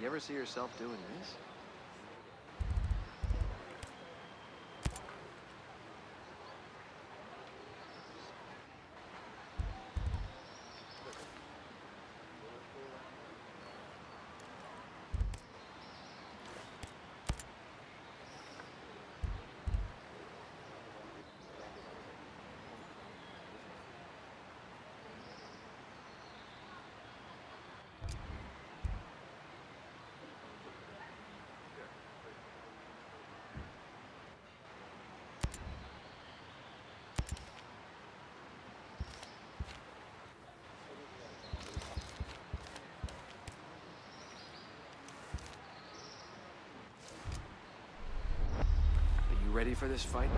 You ever see yourself doing this? Ready for this fight?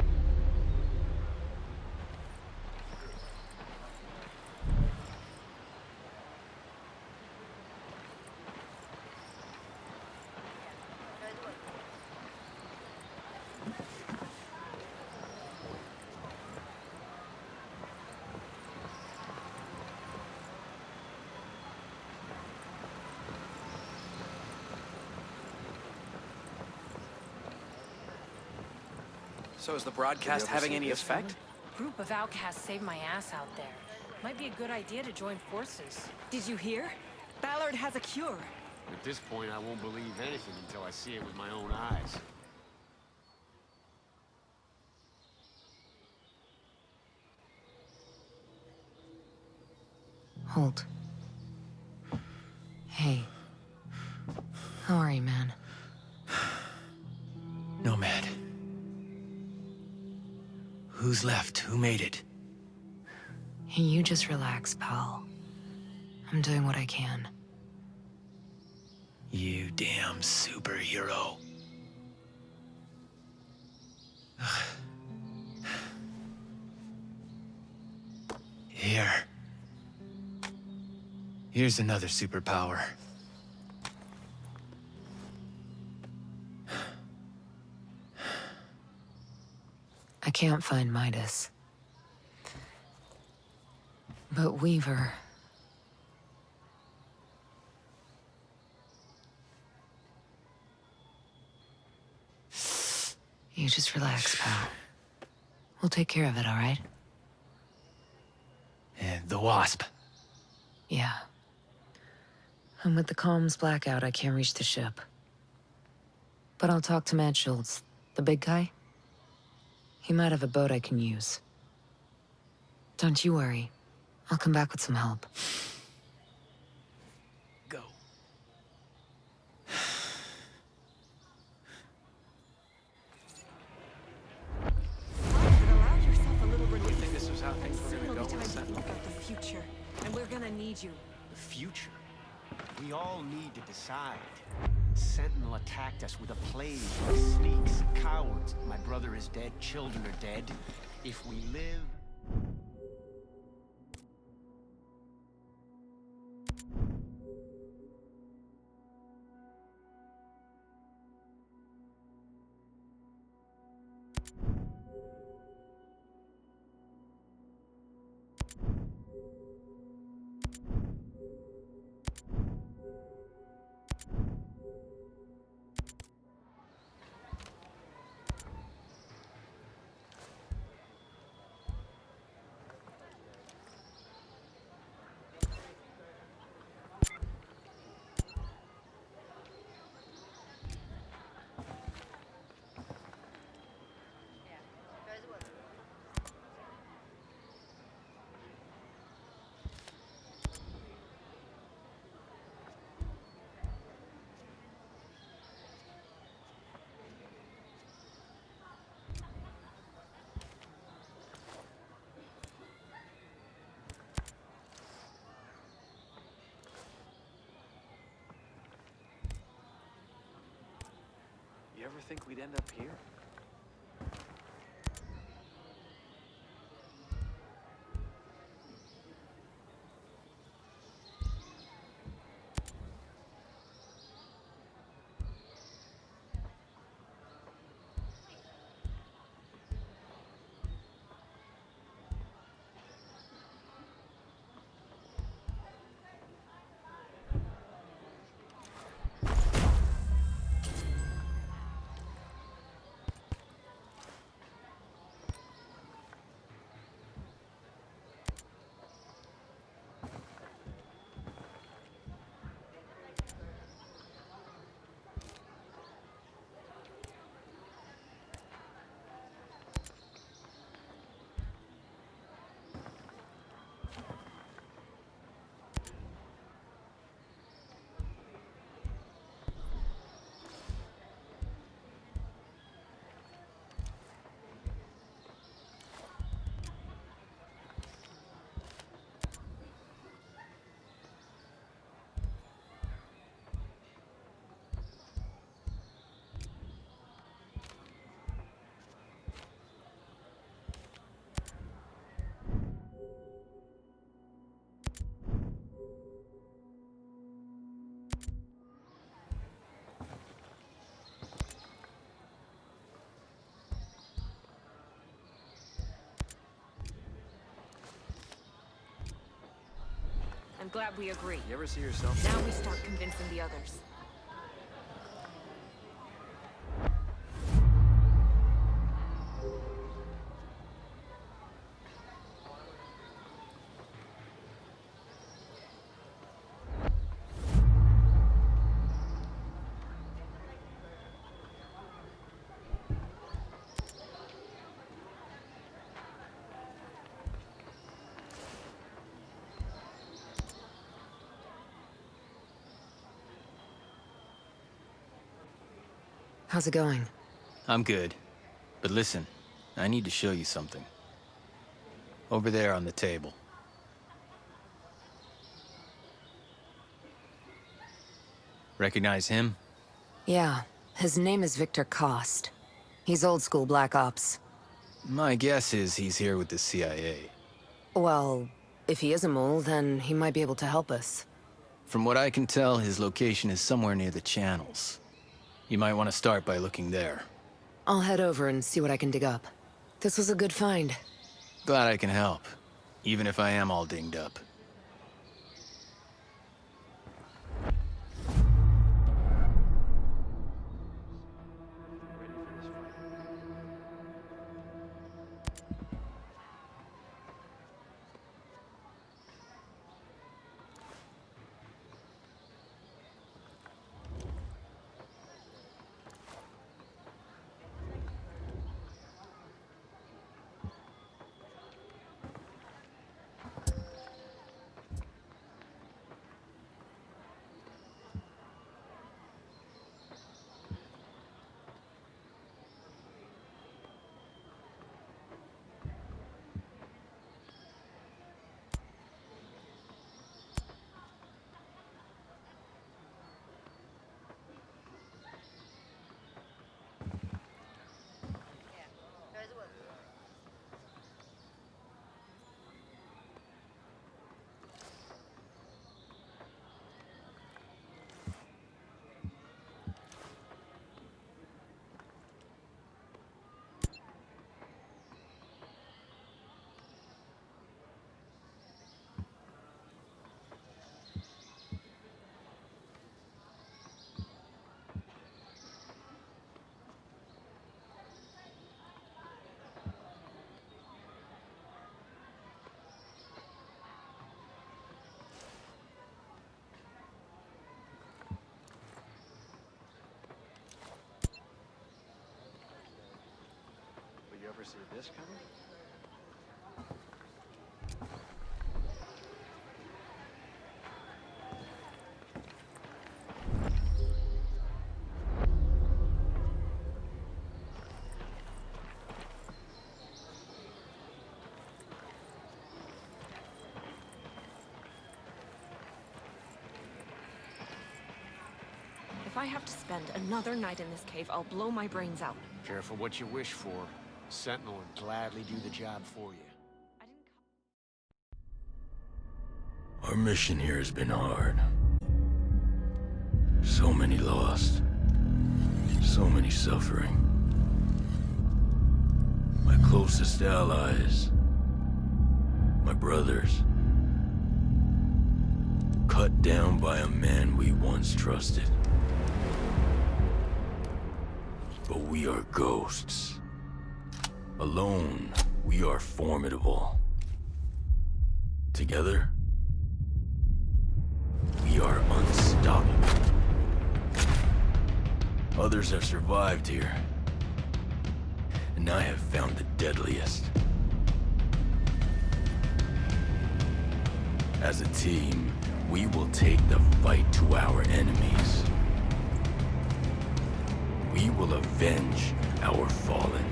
So is the broadcast having any effect? Group of outcasts saved my ass out there. Might be a good idea to join forces. Did you hear? Ballard has a cure. At this point, I won't believe anything until I see it with my own eyes. Holt. Hey. How are you, man? Nomad. Who's left? Who made it? Hey, you just relax, pal. I'm doing what I can. You damn superhero. Here. Here's another superpower. I can't find Midas. But Weaver... You just relax, pal. We'll take care of it, all right? And the Wasp. Yeah. And with the comms blackout, I can't reach the ship. But I'll talk to Matt Schultz, the big guy. He might have a boat I can use. Don't you worry. I'll come back with some help. Go. Allow yourself a little relief. You think this is how things were Soon gonna will go be with time to Sentinel? think about the future. And we're gonna need you. The future. We all need to decide. Sentinel attacked us with a plague of sneaks, cowards. My brother is dead, children are dead. If we live... You ever think we'd end up here? glad we agree. You ever see yourself? Now we start convincing the others. How's it going? I'm good. But listen, I need to show you something. Over there on the table. Recognize him? Yeah, his name is Victor Cost. He's old school Black Ops. My guess is he's here with the CIA. Well, if he is a mole, then he might be able to help us. From what I can tell, his location is somewhere near the channels. You might want to start by looking there. I'll head over and see what I can dig up. This was a good find. Glad I can help, even if I am all dinged up. Will you ever see this coming? If I have to spend another night in this cave, I'll blow my brains out. Careful what you wish for. Sentinel would gladly do the job for you. I didn't come... Our mission here has been hard. So many lost. So many suffering. My closest allies. My brothers. Cut down by a man we once trusted. But we are ghosts. Alone, we are formidable. Together, we are unstoppable. Others have survived here, and I have found the deadliest. As a team, we will take the fight to our enemies. We will avenge our fallen.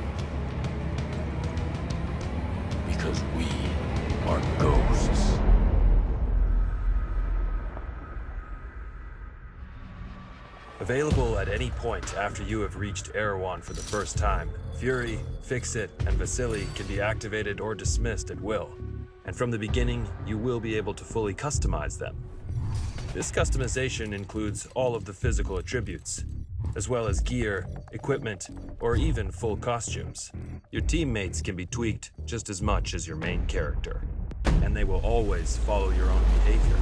Because we are ghosts. Available at any point after you have reached Erewhon for the first time, Fury, Fix-It, and Vasily can be activated or dismissed at will. And from the beginning, you will be able to fully customize them. This customization includes all of the physical attributes, as well as gear, equipment, or even full costumes. Your teammates can be tweaked just as much as your main character. and they will always follow your own behavior.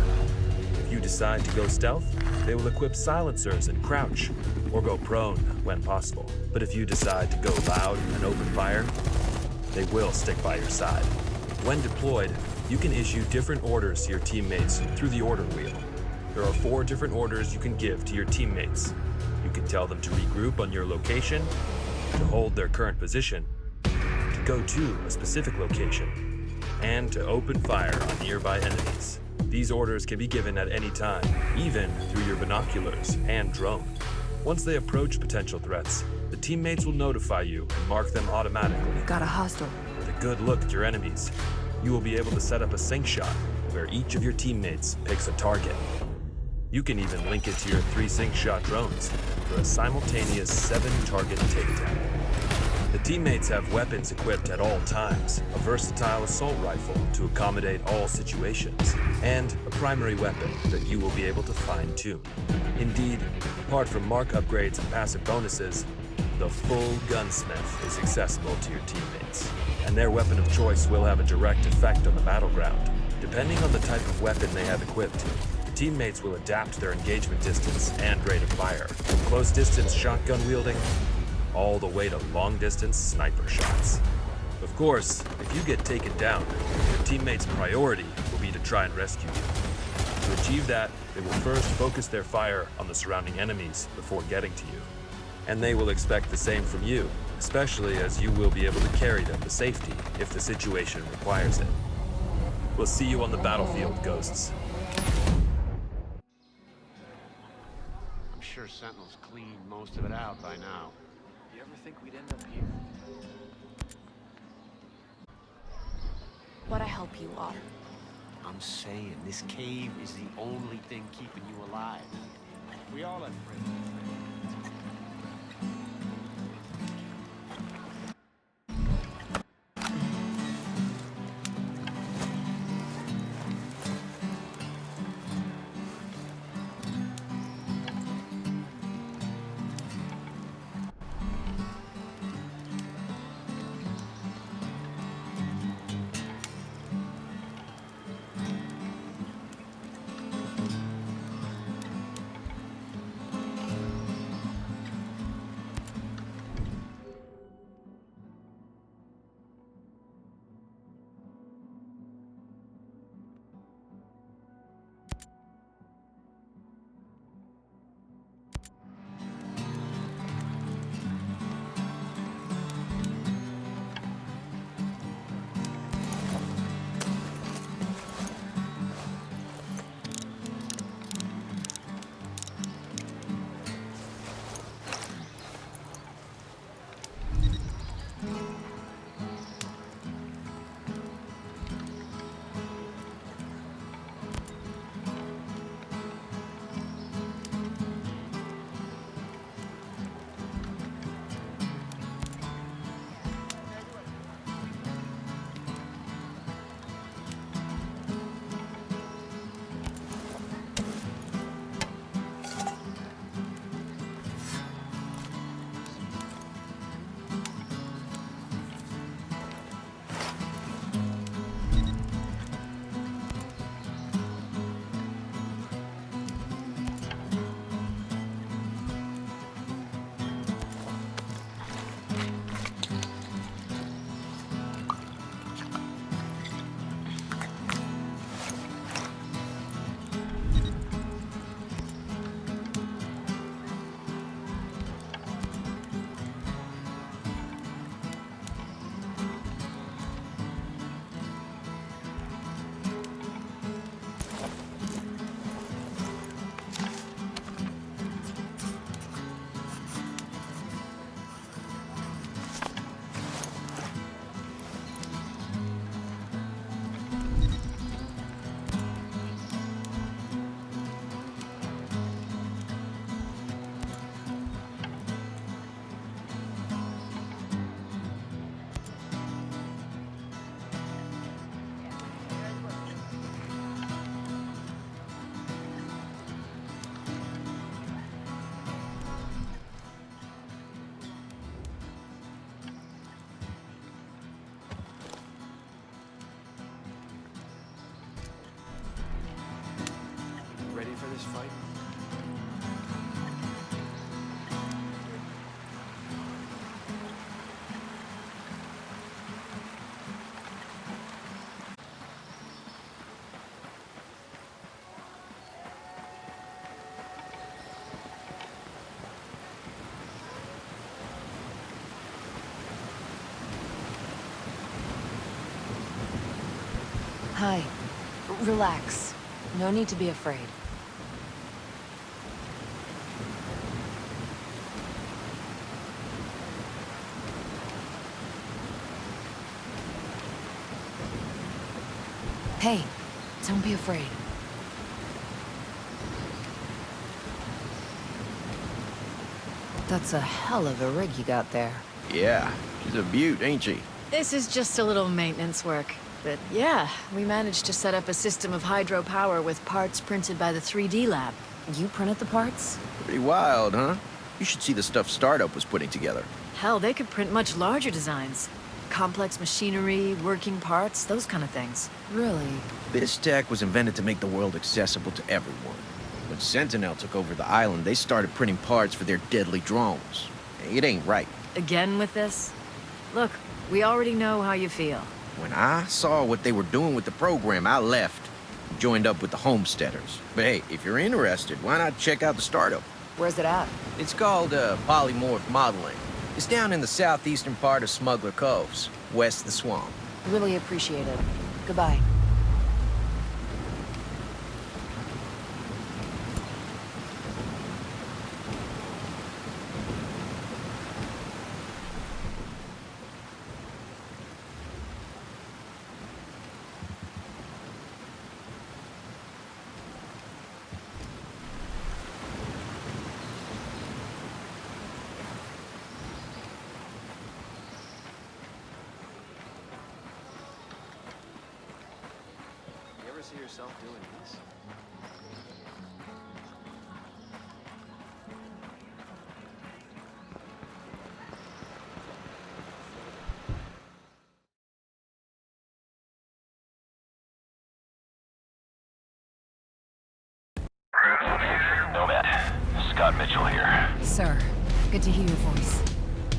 If you decide to go stealth, they will equip silencers and crouch, or go prone when possible. But if you decide to go loud and open fire, they will stick by your side. When deployed, you can issue different orders to your teammates through the order wheel. There are 4 different orders you can give to your teammates. You can tell them to regroup on your location, to hold their current position, to go to a specific location, and to open fire on nearby enemies. These orders can be given at any time, even through your binoculars and drone. Once they approach potential threats, the teammates will notify you and mark them automatically. Got a hostile. With a good look at your enemies, you will be able to set up a sync shot where each of your teammates picks a target. You can even link it to your 3 sync shot drones for a simultaneous 7-target takedown. The teammates have weapons equipped at all times, a versatile assault rifle to accommodate all situations, and a primary weapon that you will be able to fine-tune. Indeed, apart from mark upgrades and passive bonuses, the full gunsmith is accessible to your teammates, and their weapon of choice will have a direct effect on the battleground. Depending on the type of weapon they have equipped, the teammates will adapt their engagement distance and rate of fire, from close-distance shotgun wielding all the way to long-distance sniper shots. Of course, if you get taken down, your teammates' priority will be to try and rescue you. To achieve that, they will first focus their fire on the surrounding enemies before getting to you. And they will expect the same from you, especially as you will be able to carry them to safety if the situation requires it. We'll see you on the battlefield, Ghosts. I'm sure Sentinel's cleaned most of it out by now. You ever think we'd end up here? What I help you are. I'm saying this cave is the only thing keeping you alive. We all have friends. this fight? Hi. Relax. No need to be afraid. Hey, don't be afraid. That's a hell of a rig you got there. Yeah, she's a beaut, ain't she? This is just a little maintenance work. But yeah, we managed to set up a system of hydropower with parts printed by the 3D lab. You printed the parts? Pretty wild, huh? You should see the stuff Startup was putting together. Hell, they could print much larger designs. Complex machinery, working parts, those kind of things. Really? This tech was invented to make the world accessible to everyone. When Sentinel took over the island, they started printing parts for their deadly drones. It ain't right. Again with this? Look, we already know how you feel. When I saw what they were doing with the program, I left and joined up with the Homesteaders. But hey, if you're interested, why not check out the Startup? Where's it at? It's called polymorph modeling. It's down in the southeastern part of Smuggler Coves, west of the swamp. Really appreciate it. Goodbye. You ever see yourself doing this? Nomad, Scott Mitchell here. Sir, good to hear your voice.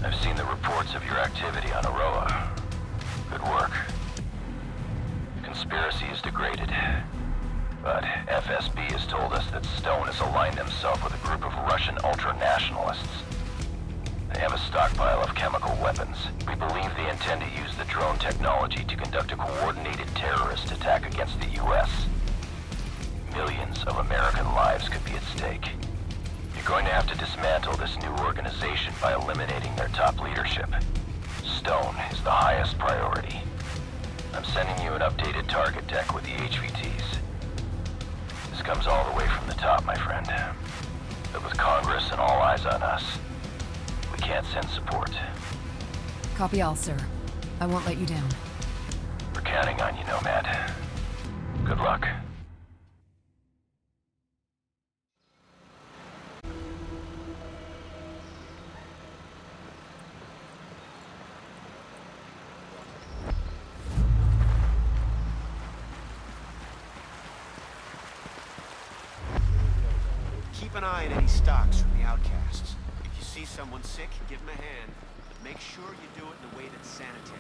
I've seen the reports of your activity on Aroa. Good work. Conspiracy is degraded. But FSB has told us that Stone has aligned himself with a group of Russian ultra-nationalists. They have a stockpile of chemical weapons. We believe they intend to use the drone technology to conduct a coordinated terrorist attack against the U.S. Millions of American lives could be at stake. You're going to have to dismantle this new organization by eliminating their top leadership. Stone is the highest priority. I'm sending you an updated target deck with the HVTs. This comes all the way from the top, my friend. But with Congress and all eyes on us, we can't send support. Copy all, sir. I won't let you down. We're counting on you, Nomad. Good luck. Keep an eye on any stocks from the outcasts. If you see someone sick, give them a hand. But make sure you do it in a way that's sanitary.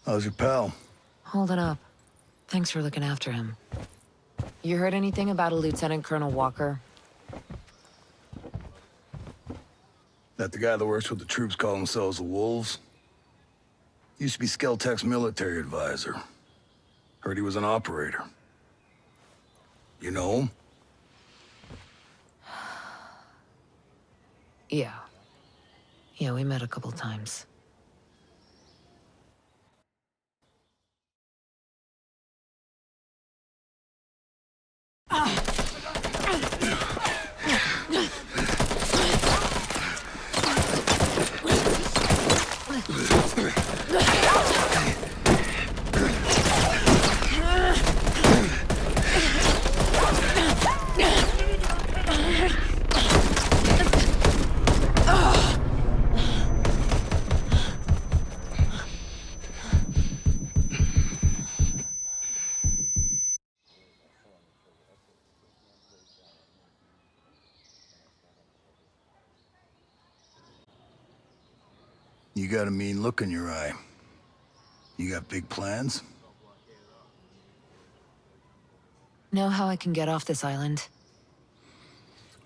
How's your pal? Holding up. Thanks for looking after him. You heard anything about a Lieutenant Colonel Walker? That the guy that works with the troops call themselves the Wolves? Used to be Skeltech's military advisor. Heard he was an operator. You know him? Yeah. Yeah, we met a couple times. You got a mean look in your eye. You got big plans? Know how I can get off this island?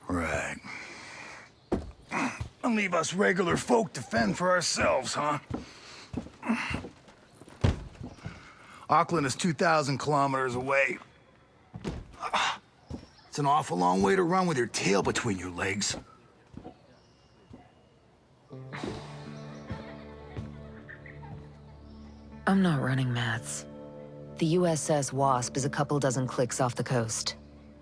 Right. And leave us regular folk to fend for ourselves, huh? Auckland is 2,000 kilometers away. It's an awful long way to run with your tail between your legs. I'm not running, Mats. The USS Wasp is a couple dozen clicks off the coast.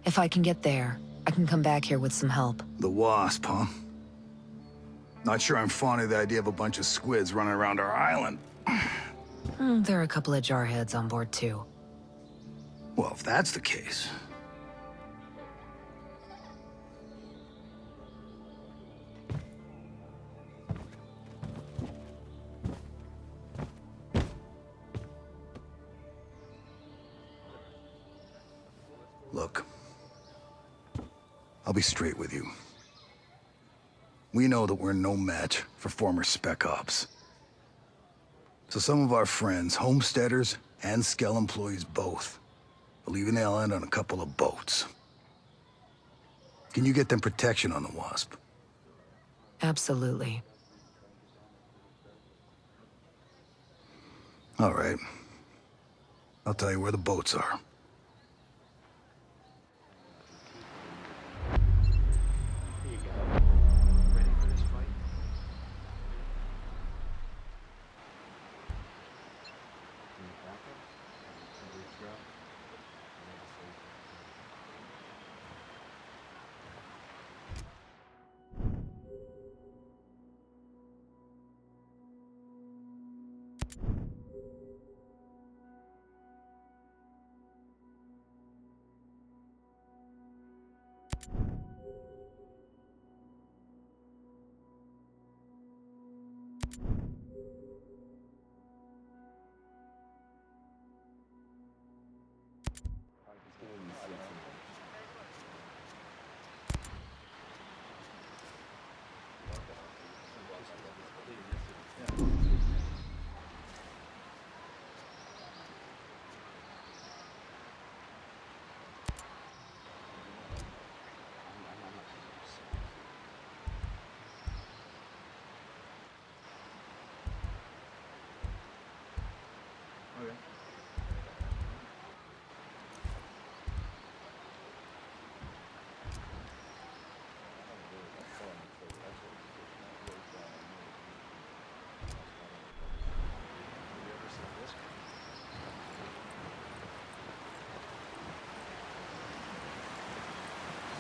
If I can get there, I can come back here with some help. The Wasp, huh? Not sure I'm fond of the idea of a bunch of squids running around our island. There are a couple of jarheads on board, too. Well, if that's the case... Look, I'll be straight with you. We know that we're no match for former Spec Ops. So some of our friends, homesteaders and Skell employees both, are leaving the island on a couple of boats. Can you get them protection on the Wasp? Absolutely. All right. I'll tell you where the boats are.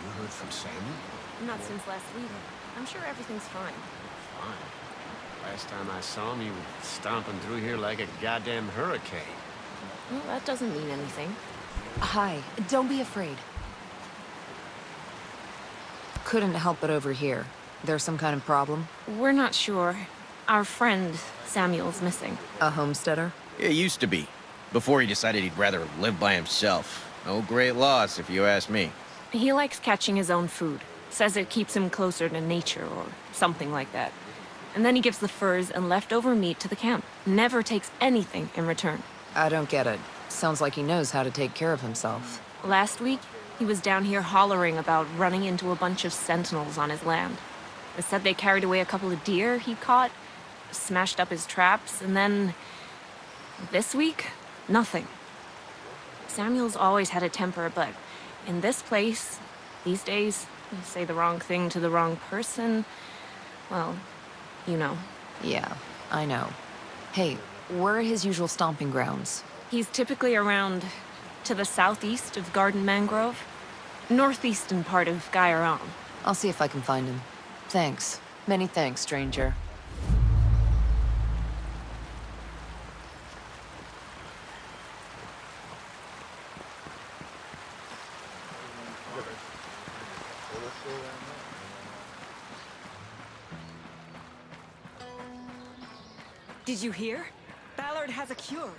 You heard from Samuel? Not since last week. I'm sure everything's fine. Fine. Last time I saw him, he was stomping through here like a goddamn hurricane. Well, that doesn't mean anything. Hi, don't be afraid. Couldn't help but overhear. There's some kind of problem? We're not sure. Our friend, Samuel's missing. A homesteader? It used to be. Before he decided he'd rather live by himself. No great loss, if you ask me. He likes catching his own food. Says it keeps him closer to nature or something like that. And then he gives the furs and leftover meat to the camp. Never takes anything in return. I don't get it. Sounds like he knows how to take care of himself. Last week, he was down here hollering about running into a bunch of sentinels on his land. They said they carried away a couple of deer he caught, smashed up his traps, and then... this week, nothing. Samuel's always had a temper, but in this place, these days, you say the wrong thing to the wrong person, well, you know. Yeah, I know. Hey, where are his usual stomping grounds? He's typically around to the southeast of Garden Mangrove, northeastern part of Gaiaron. I'll see if I can find him. Thanks. Many thanks, stranger. Did you hear? Ballard has a cure.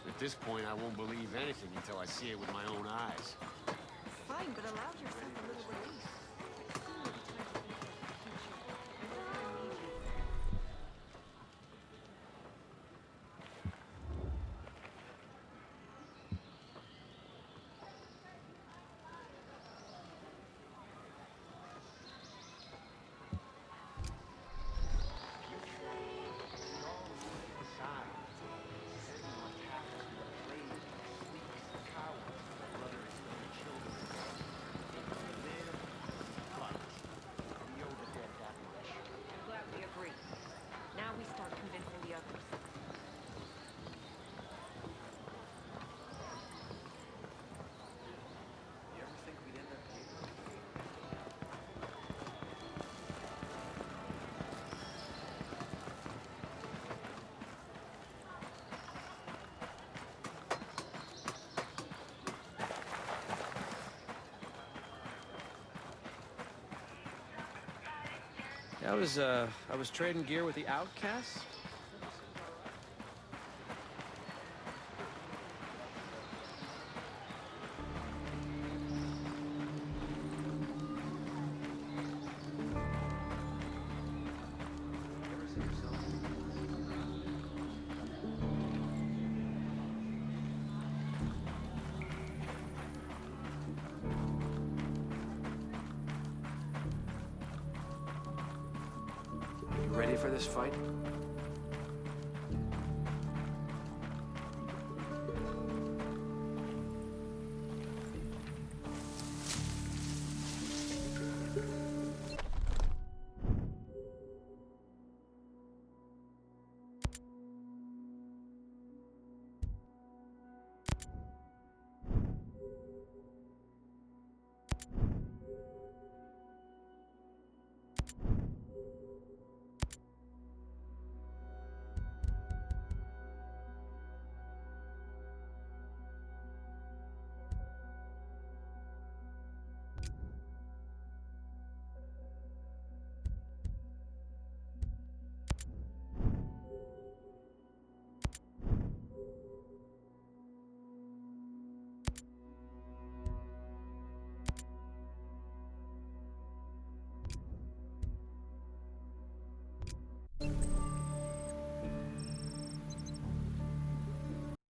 At this point, I won't believe anything until I see it with my own eyes. Fine, but allow yourself a little relief. I was trading gear with the Outcasts. You ready for this fight?